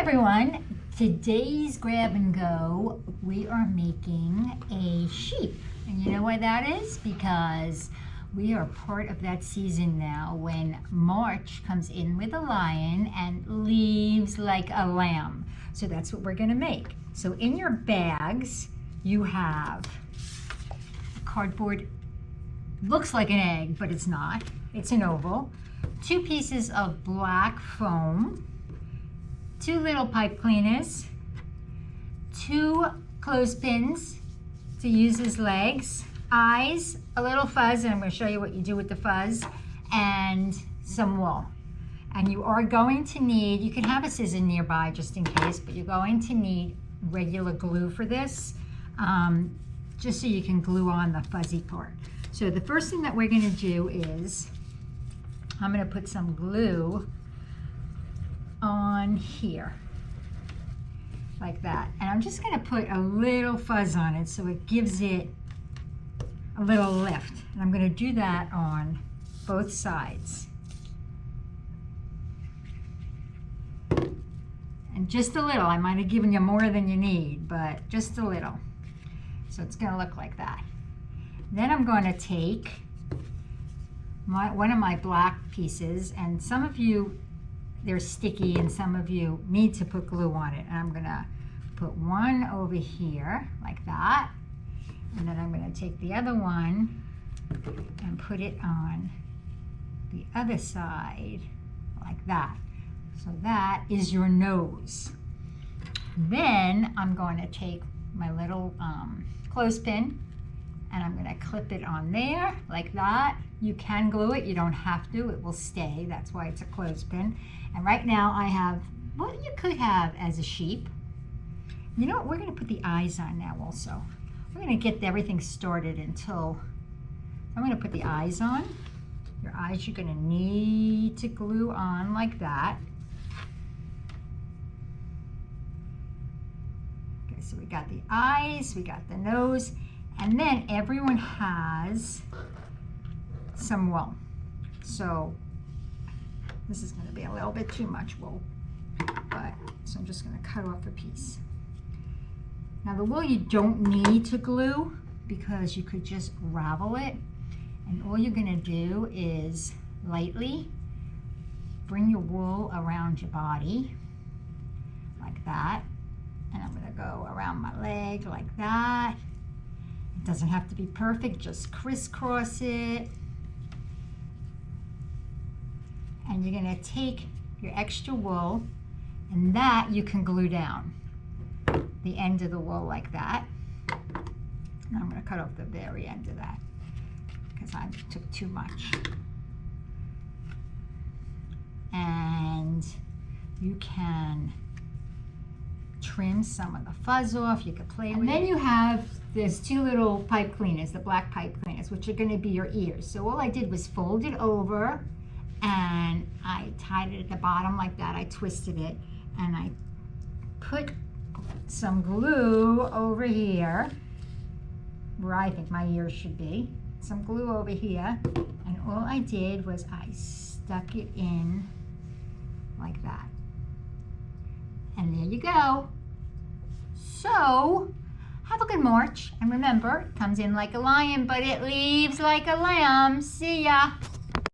everyone, today's grab and go, we are making a sheep. And you know why that is? Because we are part of that season now when March comes in with a lion and leaves like a lamb. So that's what we're gonna make. So in your bags, you have cardboard, looks like an egg, but it's not. It's an oval. 2 pieces of black foam, 2 little pipe cleaners, 2 clothespins to use as legs, eyes, a little fuzz, and I'm going to show you what you do with the fuzz, and some wool. And you are going to need, you can have a scissor nearby just in case, but you're going to need regular glue for this, just so you can glue on the fuzzy part. So the first thing that we're going to do is, I'm going to put some glue on here, like that. And I'm just going to put a little fuzz on it so it gives it a little lift. And I'm going to do that on both sides. And just a little. I might have given you more than you need, but just a little. So it's going to look like that. Then I'm going to take one of my black pieces, and some of you, they're sticky, and some of you need to put glue on it. And I'm gonna put one over here, like that. And then I'm gonna take the other one and put it on the other side, like that. So that is your nose. Then I'm going to take my little clothespin, and I'm gonna clip it on there, like that. You can glue it, you don't have to, it will stay. That's why it's a clothespin. And right now I have what you could have as a sheep. You know what, we're gonna put the eyes on now also. We're gonna get everything started until, I'm gonna put the eyes on. Your eyes you're gonna need to glue on like that. Okay, so we got the eyes, we got the nose, and then everyone has some wool. So this is going to be a little bit too much wool, but so I'm just going to cut off a piece. Now the wool you don't need to glue because you could just ravel it, and all you're going to do is lightly bring your wool around your body like that, and I'm going to go around my leg like that. It doesn't have to be perfect, just crisscross it. And you're gonna take your extra wool, and that you can glue down the end of the wool like that. And I'm gonna cut off the very end of that because I took too much. And you can trim some of the fuzz off, you could play with it. And then you have there's 2 little pipe cleaners, the black pipe cleaners, which are gonna be your ears. So all I did was fold it over, and I tied it at the bottom like that. I twisted it, and I put some glue over here where I think my ears should be. Some glue over here, and all I did was I stuck it in like that. And there you go. So, have a good March, and remember, it comes in like a lion, but it leaves like a lamb. See ya.